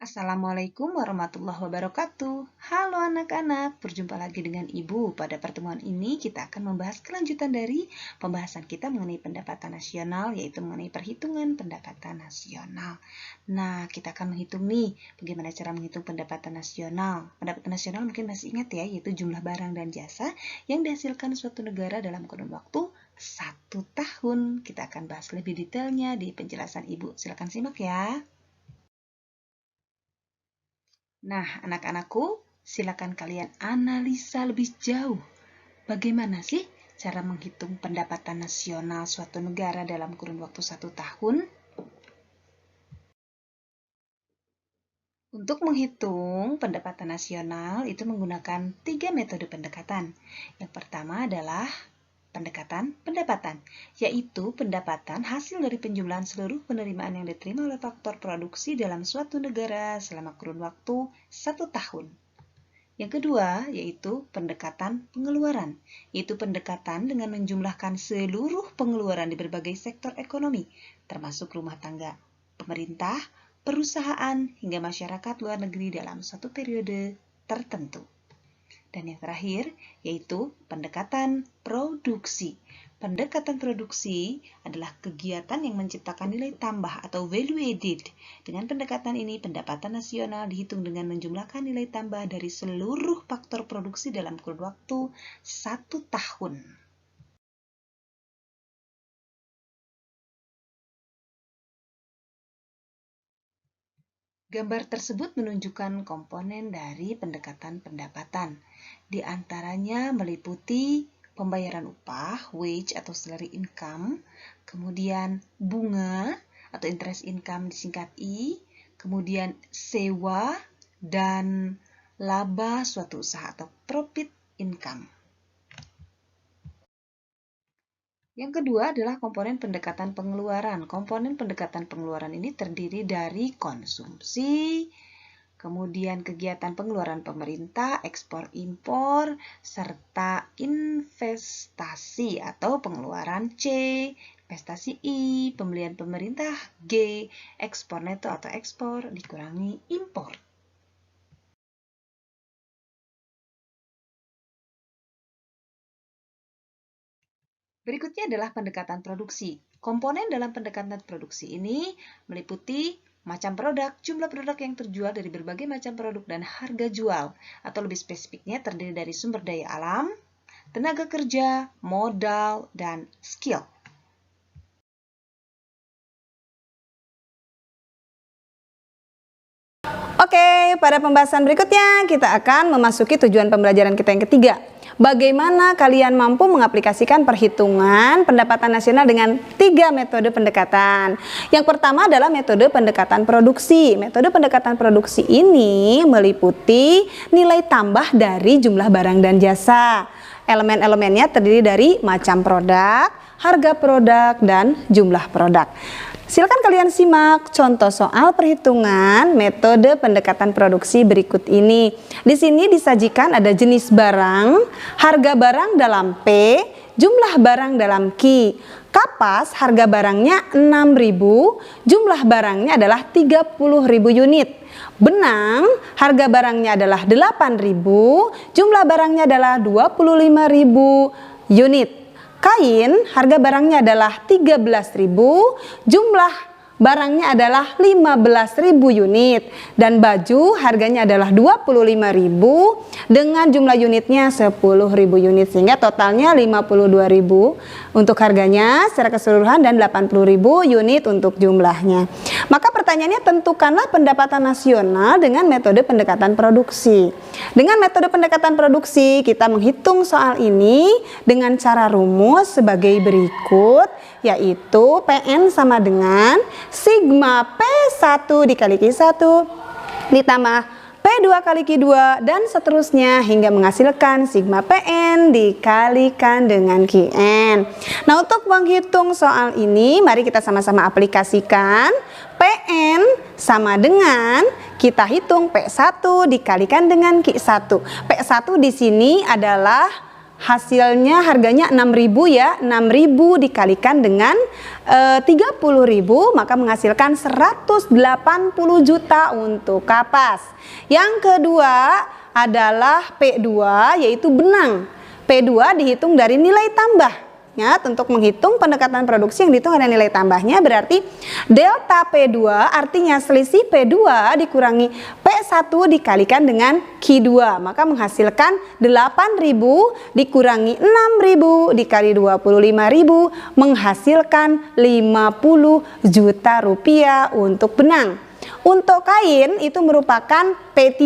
Assalamualaikum warahmatullahi wabarakatuh. Halo anak-anak, berjumpa lagi dengan Ibu. Pada pertemuan ini kita akan membahas kelanjutan dari pembahasan kita mengenai pendapatan nasional, yaitu mengenai perhitungan pendapatan nasional. Nah, kita akan menghitung nih, bagaimana cara menghitung pendapatan nasional. Pendapatan nasional mungkin masih ingat ya, yaitu jumlah barang dan jasa yang dihasilkan suatu negara dalam kurun waktu 1 tahun. Kita akan bahas lebih detailnya di penjelasan Ibu. Silakan simak ya. Nah, anak-anakku, silakan kalian analisa lebih jauh. Bagaimana sih cara menghitung pendapatan nasional suatu negara dalam kurun waktu 1 tahun? Untuk menghitung pendapatan nasional itu menggunakan 3 metode pendekatan. Yang pertama adalah pendekatan pendapatan, yaitu pendapatan hasil dari penjumlahan seluruh penerimaan yang diterima oleh faktor produksi dalam suatu negara selama kurun waktu 1 tahun. Yang kedua, yaitu pendekatan pengeluaran, yaitu pendekatan dengan menjumlahkan seluruh pengeluaran di berbagai sektor ekonomi, termasuk rumah tangga, pemerintah, perusahaan, hingga masyarakat luar negeri dalam suatu periode tertentu. Dan yang terakhir, yaitu pendekatan produksi. Pendekatan produksi adalah kegiatan yang menciptakan nilai tambah atau value added. Dengan pendekatan ini, pendapatan nasional dihitung dengan menjumlahkan nilai tambah dari seluruh faktor produksi dalam kurun waktu 1 tahun. Gambar tersebut menunjukkan komponen dari pendekatan pendapatan. Di antaranya meliputi pembayaran upah, wage atau salary income, kemudian bunga atau interest income disingkat I, kemudian sewa, dan laba suatu usaha atau profit income. Yang kedua adalah komponen pendekatan pengeluaran. Komponen pendekatan pengeluaran ini terdiri dari konsumsi, kemudian kegiatan pengeluaran pemerintah, ekspor impor, serta investasi atau pengeluaran C, investasi I, pembelian pemerintah G, ekspor neto atau ekspor dikurangi impor. Berikutnya adalah pendekatan produksi. Komponen dalam pendekatan produksi ini meliputi macam produk, jumlah produk yang terjual dari berbagai macam produk, dan harga jual. Atau lebih spesifiknya terdiri dari sumber daya alam, tenaga kerja, modal, dan skill. Oke, pada pembahasan berikutnya kita akan memasuki tujuan pembelajaran kita yang ketiga. Bagaimana kalian mampu mengaplikasikan perhitungan pendapatan nasional dengan 3 metode pendekatan. Yang pertama adalah metode pendekatan produksi. Metode pendekatan produksi ini meliputi nilai tambah dari jumlah barang dan jasa. Elemen-elemennya terdiri dari macam produk, harga produk, dan jumlah produk. Silakan kalian simak contoh soal perhitungan metode pendekatan produksi berikut ini. Di sini disajikan ada jenis barang, harga barang dalam P, jumlah barang dalam Q. Kapas harga barangnya 6.000, jumlah barangnya adalah 30.000 unit. Benang harga barangnya adalah 8.000, jumlah barangnya adalah 25.000 unit. Kain harga barangnya adalah 13.000, jumlah barangnya adalah 15.000 unit, dan baju harganya adalah 25.000 dengan jumlah unitnya 10.000 unit, sehingga totalnya 52.000 untuk harganya secara keseluruhan dan 80.000 unit untuk jumlahnya. Maka pertanyaannya, tentukanlah pendapatan nasional dengan metode pendekatan produksi. Dengan metode pendekatan produksi kita menghitung soal ini dengan cara rumus sebagai berikut, yaitu PN sama dengan sigma P1 dikali Q1 ditambah P2 kali Q2 dan seterusnya hingga menghasilkan sigma PN dikalikan dengan Qn. Nah, untuk menghitung soal ini mari kita sama-sama aplikasikan. PN sama dengan kita hitung P1 dikalikan dengan Q1. P1 di sini adalah hasilnya harganya 6.000 ya, 6.000 dikalikan dengan 30.000 maka menghasilkan 180 juta untuk kapas. Yang kedua adalah P2 yaitu benang. P2 dihitung dari nilai tambah. Ya, untuk menghitung pendekatan produksi yang dihitung ada nilai tambahnya, berarti delta P2 artinya selisih P2 dikurangi P1 dikalikan dengan Q2 maka menghasilkan 8.000 dikurangi 6.000 dikali 25.000 menghasilkan 50 juta rupiah untuk benang. Untuk kain itu merupakan P3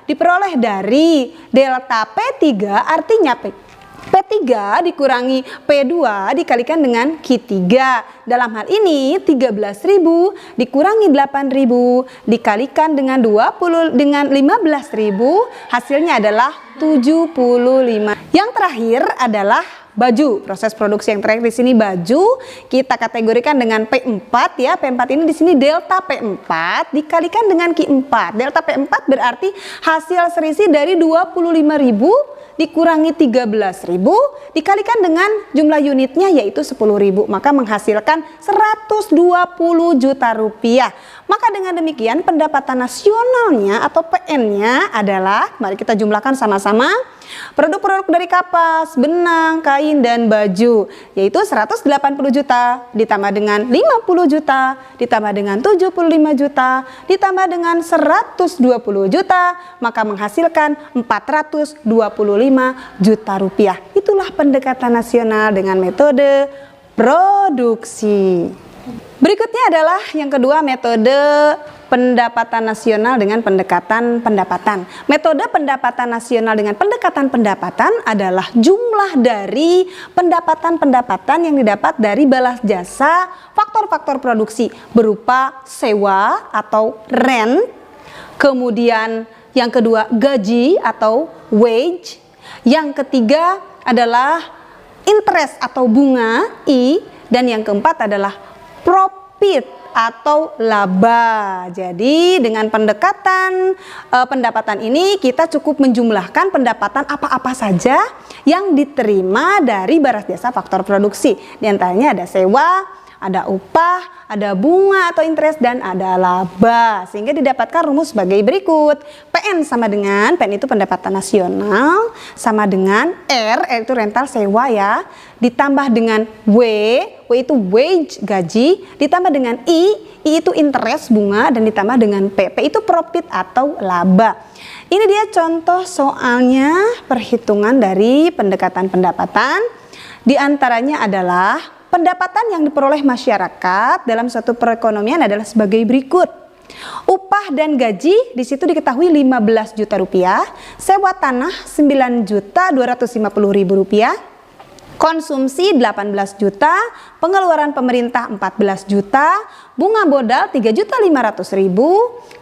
diperoleh dari delta P3 artinya P3 dikurangi P2 dikalikan dengan Q3. Dalam hal ini 13.000 dikurangi 8.000 dikalikan dengan 15.000 hasilnya adalah 75. Yang terakhir adalah baju. Proses produksi yang terakhir di sini baju kita kategorikan dengan P4 ya. P4 ini di sini delta P4 dikalikan dengan Q4. Delta P4 berarti hasil selisih dari 25.000 dikurangi 13.000 dikalikan dengan jumlah unitnya yaitu 10.000 maka menghasilkan 120 juta rupiah. Maka dengan demikian pendapatan nasionalnya atau PN-nya adalah, mari kita jumlahkan sama-sama, produk-produk dari kapas, benang, kain, dan baju yaitu 180 juta ditambah dengan 50 juta ditambah dengan 75 juta ditambah dengan 120 juta maka menghasilkan 425 juta rupiah. Itulah pendekatan nasional dengan metode produksi. Berikutnya adalah yang kedua, metode pendapatan nasional dengan pendekatan pendapatan. Metode pendapatan nasional dengan pendekatan pendapatan adalah jumlah dari pendapatan-pendapatan yang didapat dari balas jasa faktor-faktor produksi berupa sewa atau rent, kemudian yang kedua gaji atau wage, yang ketiga adalah interest atau bunga I, dan yang keempat adalah profit atau laba. Jadi dengan pendekatan pendapatan ini kita cukup menjumlahkan pendapatan apa-apa saja yang diterima dari balas jasa faktor produksi. Di antaranya ada sewa, ada upah, ada bunga atau interest, dan ada laba. Sehingga didapatkan rumus sebagai berikut. PN sama dengan, PN itu pendapatan nasional, sama dengan R itu rental sewa ya, ditambah dengan W itu wage gaji, ditambah dengan I itu interest bunga, dan ditambah dengan P itu profit atau laba. Ini dia contoh soalnya perhitungan dari pendekatan pendapatan. Di antaranya adalah pendapatan yang diperoleh masyarakat dalam suatu perekonomian adalah sebagai berikut. Upah dan gaji di situ diketahui 15 juta rupiah, sewa tanah 9.250.000 rupiah, konsumsi 18 juta, pengeluaran pemerintah 14 juta, bunga modal 3.500.000,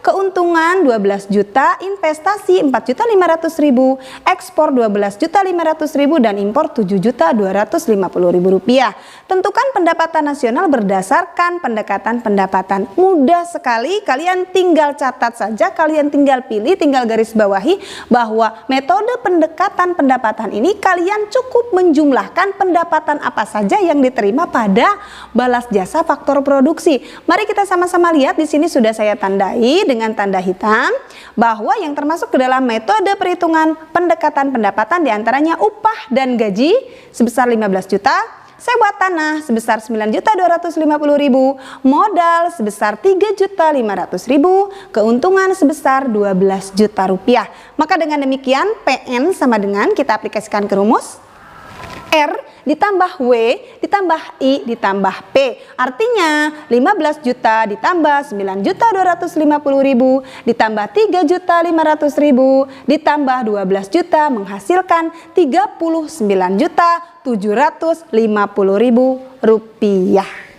keuntungan 12 juta, investasi 4.500.000, ekspor 12.500.000, dan impor 7.250.000 rupiah. Tentukan pendapatan nasional berdasarkan pendekatan pendapatan. Mudah sekali, kalian tinggal catat saja, kalian tinggal pilih, tinggal garis bawahi bahwa metode pendekatan pendapatan ini kalian cukup menjumlahkan pendapatan apa saja yang diterima pada balas jasa faktor produksi. Mari kita sama-sama lihat, di sini sudah saya tandai dengan tanda hitam bahwa yang termasuk ke dalam metode perhitungan pendekatan pendapatan diantaranya upah dan gaji sebesar 15 juta, sewa tanah sebesar 9.250.000, modal sebesar 3.500.000, keuntungan sebesar 12 juta rupiah. Maka dengan demikian PN sama dengan, kita aplikasikan ke rumus, R ditambah W ditambah I ditambah P. Artinya 15 juta ditambah 9.250.000 ditambah 3.500.000 ditambah 12 juta menghasilkan 39.750.000 rupiah.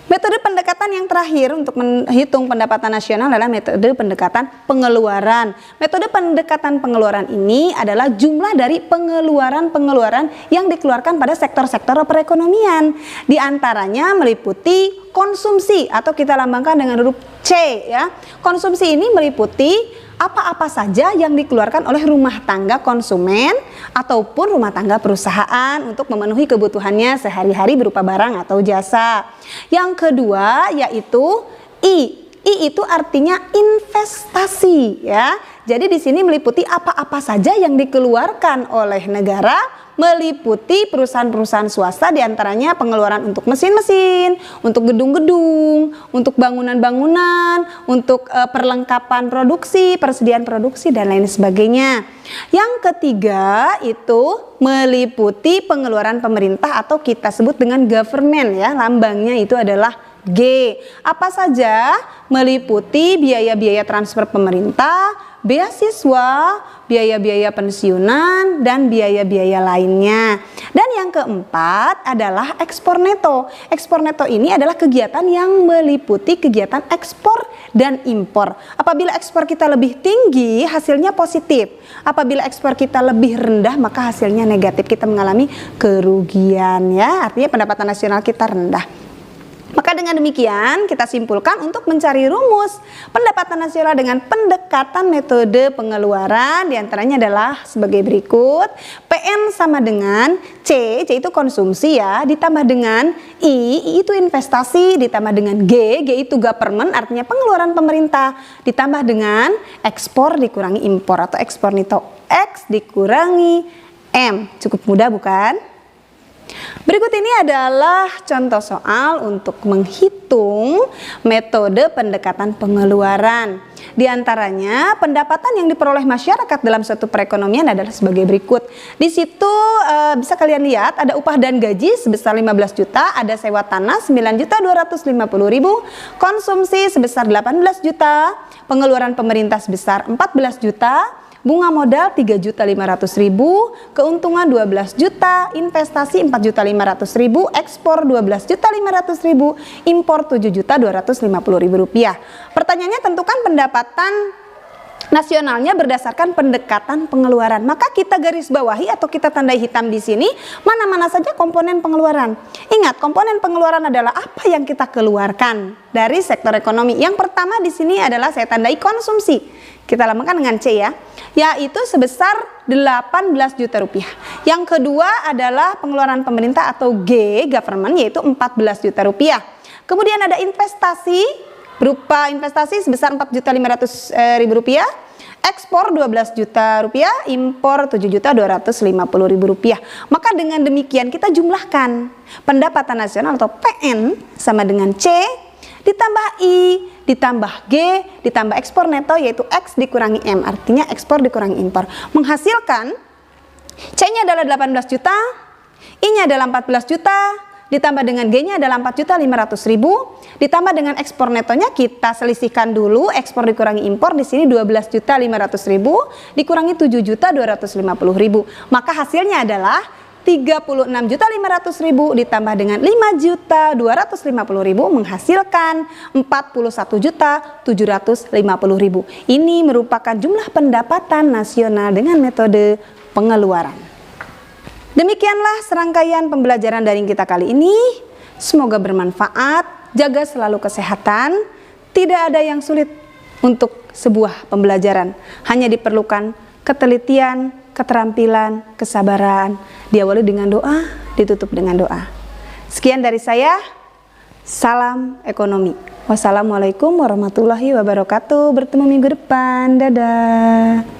Metode pendekatan yang terakhir untuk menghitung pendapatan nasional adalah metode pendekatan pengeluaran. Metode pendekatan pengeluaran ini adalah jumlah dari pengeluaran-pengeluaran yang dikeluarkan pada sektor-sektor perekonomian. Di antaranya meliputi konsumsi atau kita lambangkan dengan huruf C ya. Konsumsi ini meliputi apa-apa saja yang dikeluarkan oleh rumah tangga konsumen ataupun rumah tangga perusahaan untuk memenuhi kebutuhannya sehari-hari berupa barang atau jasa. Yang kedua yaitu I. I itu artinya investasi ya. Jadi di sini meliputi apa-apa saja yang dikeluarkan oleh negara, meliputi perusahaan-perusahaan swasta, diantaranya pengeluaran untuk mesin-mesin, untuk gedung-gedung, untuk bangunan-bangunan, untuk perlengkapan produksi, persediaan produksi dan lain sebagainya. Yang ketiga itu meliputi pengeluaran pemerintah atau kita sebut dengan government ya, lambangnya itu adalah G. Apa saja? Meliputi biaya-biaya transfer pemerintah, beasiswa, biaya-biaya pensiunan, dan biaya-biaya lainnya. Dan yang keempat adalah ekspor neto. Ekspor neto ini adalah kegiatan yang meliputi kegiatan ekspor dan impor. Apabila ekspor kita lebih tinggi, hasilnya positif. Apabila ekspor kita lebih rendah, maka hasilnya negatif. Kita mengalami kerugian ya. Artinya pendapatan nasional kita rendah. Maka dengan demikian kita simpulkan untuk mencari rumus pendapatan nasional dengan pendekatan metode pengeluaran diantaranya adalah sebagai berikut. PN sama dengan C itu konsumsi ya, ditambah dengan I itu investasi, ditambah dengan G itu government artinya pengeluaran pemerintah, ditambah dengan ekspor dikurangi impor atau ekspor neto, X dikurangi M. Cukup mudah bukan? Berikut ini adalah contoh soal untuk menghitung metode pendekatan pengeluaran. Di antaranya pendapatan yang diperoleh masyarakat dalam suatu perekonomian adalah sebagai berikut. Di situ bisa kalian lihat ada upah dan gaji sebesar 15 juta, ada sewa tanah 9.250.000, konsumsi sebesar 18 juta, pengeluaran pemerintah sebesar 14 juta, bunga modal 3.500.000, keuntungan 12 juta, investasi 4.500.000, ekspor 12.500.000, impor 7.250.000 rupiah. Pertanyaannya tentukan pendapatan nasionalnya berdasarkan pendekatan pengeluaran. Maka kita garis bawahi atau kita tandai hitam di sini mana-mana saja komponen pengeluaran. Ingat, komponen pengeluaran adalah apa yang kita keluarkan dari sektor ekonomi. Yang pertama di sini adalah saya tandai konsumsi. Kita lambangkan dengan C ya, yaitu sebesar 18 juta rupiah. Yang kedua adalah pengeluaran pemerintah atau G, government, yaitu 14 juta rupiah. Kemudian ada investasi, berupa investasi sebesar 4.500.000 rupiah, ekspor 12 juta rupiah, impor 7.250.000 rupiah. Maka dengan demikian kita jumlahkan pendapatan nasional atau PN sama dengan C, ditambah I, ditambah G, ditambah ekspor neto yaitu X dikurangi M, artinya ekspor dikurangi impor. Menghasilkan C-nya adalah 18 juta, I-nya adalah 14 juta, ditambah dengan G-nya adalah 4.500.000, ditambah dengan ekspor netonya kita selisihkan dulu, ekspor dikurangi impor di sini 12.500.000 dikurangi 7.250.000. Maka hasilnya adalah 36.500.000 ditambah dengan 5.250.000 menghasilkan 41.750.000. Ini merupakan jumlah pendapatan nasional dengan metode pengeluaran. Demikianlah serangkaian pembelajaran daring kita kali ini. Semoga bermanfaat, jaga selalu kesehatan. Tidak ada yang sulit untuk sebuah pembelajaran. Hanya diperlukan ketelitian, keterampilan, kesabaran. Diawali dengan doa, ditutup dengan doa. Sekian dari saya. Salam ekonomi. Wassalamualaikum warahmatullahi wabarakatuh. Bertemu minggu depan. Dadah.